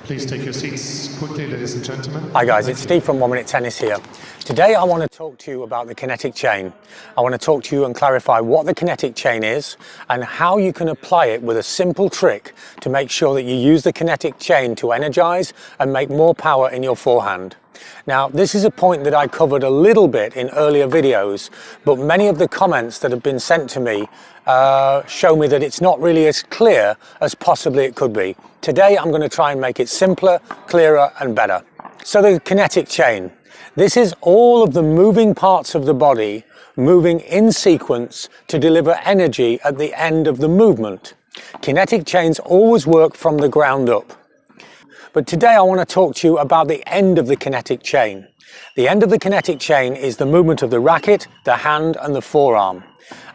Please take your seats quickly, ladies and gentlemen. Hi guys, it's Steve from 1 Minute Tennis here. Today I want to talk to you about the kinetic chain. I want to talk to you and clarify what the kinetic chain is and how you can apply it with a simple trick to make sure that you use the kinetic chain to energize and make more power in your forehand. Now, this is a point that I covered a little bit in earlier videos, but many of the comments that have been sent to me show me that it's not really as clear as possibly it could be. Today, I'm going to try and make it simpler, clearer, and better. So the kinetic chain. This is all of the moving parts of the body moving in sequence to deliver energy at the end of the movement. Kinetic chains always work from the ground up. But today I want to talk to you about the end of the kinetic chain. The end of the kinetic chain is the movement of the racket, the hand and the forearm.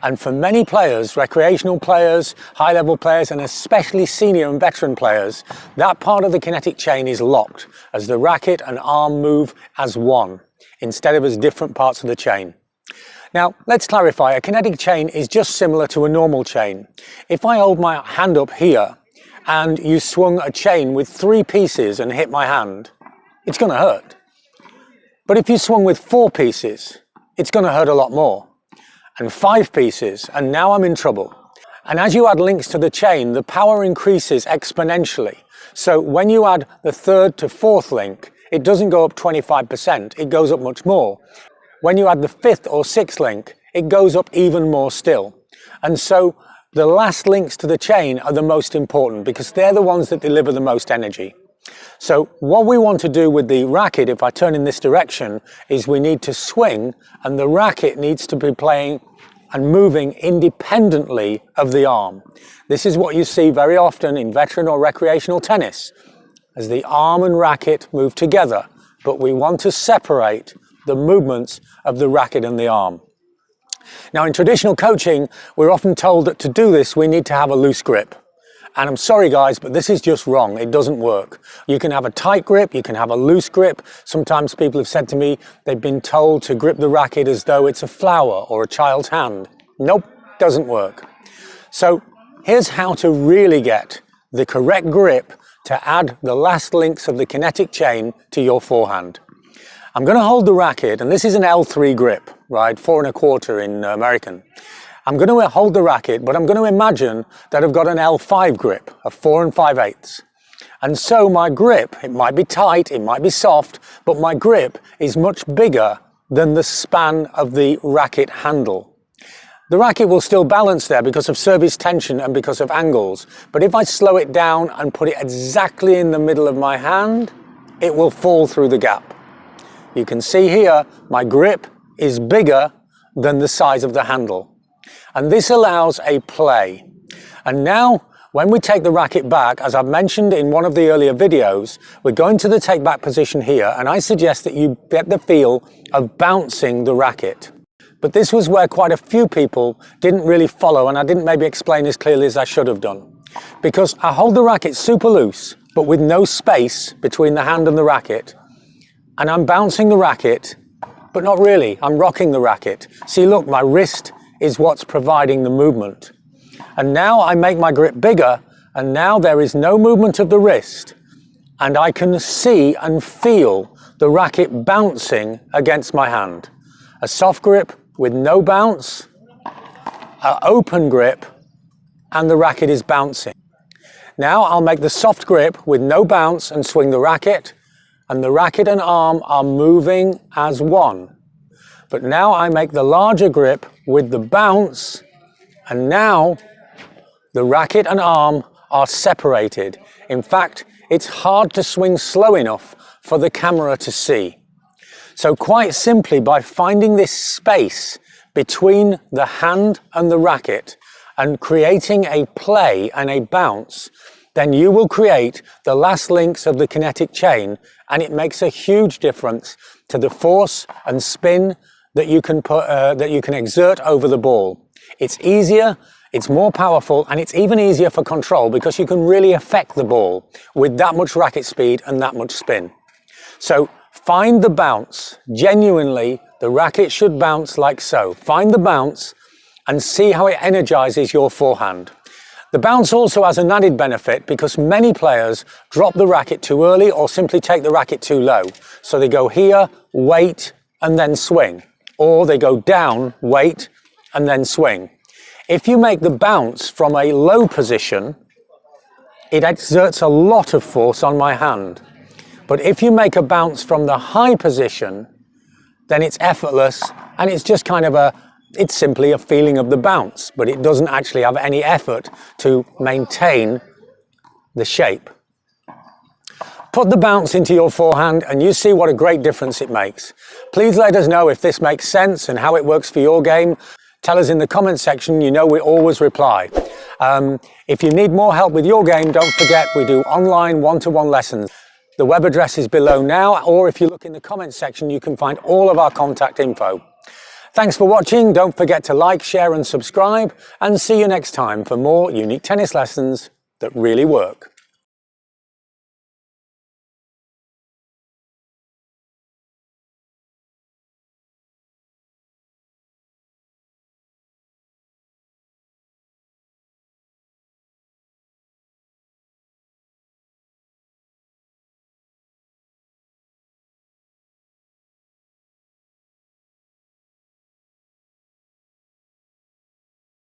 And for many players, recreational players, high-level players, and especially senior and veteran players, that part of the kinetic chain is locked as the racket and arm move as one, instead of as different parts of the chain. Now, let's clarify, a kinetic chain is just similar to a normal chain. If I hold my hand up here, and you swung a chain with 3 pieces and hit my hand, it's going to hurt. But if you swung with 4 pieces, it's going to hurt a lot more. And 5 pieces, and now I'm in trouble. And as you add links to the chain, the power increases exponentially. So when you add the 3rd to 4th link, it doesn't go up 25%, it goes up much more. When you add the 5th or 6th link, it goes up even more still. And so the last links to the chain are the most important because they're the ones that deliver the most energy. So what we want to do with the racket, if I turn in this direction, is we need to swing and the racket needs to be playing and moving independently of the arm. This is what you see very often in veteran or recreational tennis, as the arm and racket move together, but we want to separate the movements of the racket and the arm. Now, in traditional coaching, we're often told that to do this, we need to have a loose grip. And I'm sorry guys, but this is just wrong. It doesn't work. You can have a tight grip, you can have a loose grip. Sometimes people have said to me, they've been told to grip the racket as though it's a flower or a child's hand. Nope, doesn't work. So here's how to really get the correct grip to add the last links of the kinetic chain to your forehand. I'm going to hold the racket, and this is an L3 grip, right? 4 1/4 in American. I'm going to hold the racket, but I'm going to imagine that I've got an L5 grip, a 4 5/8. And so my grip, it might be tight, it might be soft, but my grip is much bigger than the span of the racket handle. The racket will still balance there because of service tension and because of angles. But if I slow it down and put it exactly in the middle of my hand, it will fall through the gap. You can see here, my grip is bigger than the size of the handle. And this allows a play. And now, when we take the racket back, as I've mentioned in one of the earlier videos, we're going to the take back position here, and I suggest that you get the feel of bouncing the racket. But this was where quite a few people didn't really follow, and I didn't maybe explain as clearly as I should have done. Because I hold the racket super loose, but with no space between the hand and the racket, and I'm bouncing the racket, but not really, I'm rocking the racket. See, look, my wrist is what's providing the movement. And now I make my grip bigger, and now there is no movement of the wrist, and I can see and feel the racket bouncing against my hand. A soft grip with no bounce, an open grip, and the racket is bouncing. Now I'll make the soft grip with no bounce and swing the racket, and the racket and arm are moving as one. But now I make the larger grip with the bounce, and now the racket and arm are separated. In fact, it's hard to swing slow enough for the camera to see. So quite simply, by finding this space between the hand and the racket and creating a play and a bounce, then you will create the last links of the kinetic chain, and it makes a huge difference to the force and spin that you can exert over the ball. It's easier, it's more powerful, and it's even easier for control because you can really affect the ball with that much racket speed and that much spin. So find the bounce. Genuinely, the racket should bounce like so. Find the bounce and see how it energizes your forehand. The bounce also has an added benefit because many players drop the racket too early or simply take the racket too low. So they go here, wait, and then swing. Or they go down, wait, and then swing. If you make the bounce from a low position, it exerts a lot of force on my hand. But if you make a bounce from the high position, then it's effortless and it's just kind of it's simply a feeling of the bounce, but it doesn't actually have any effort to maintain the shape. Put the bounce into your forehand and you see what a great difference it makes. Please let us know if this makes sense and how it works for your game. Tell us in the comment section, you know we always reply. If you need more help with your game, don't forget we do online one-to-one lessons. The web address is below now, or if you look in the comment section, you can find all of our contact info. Thanks for watching. Don't forget to like, share and subscribe, and see you next time for more unique tennis lessons that really work.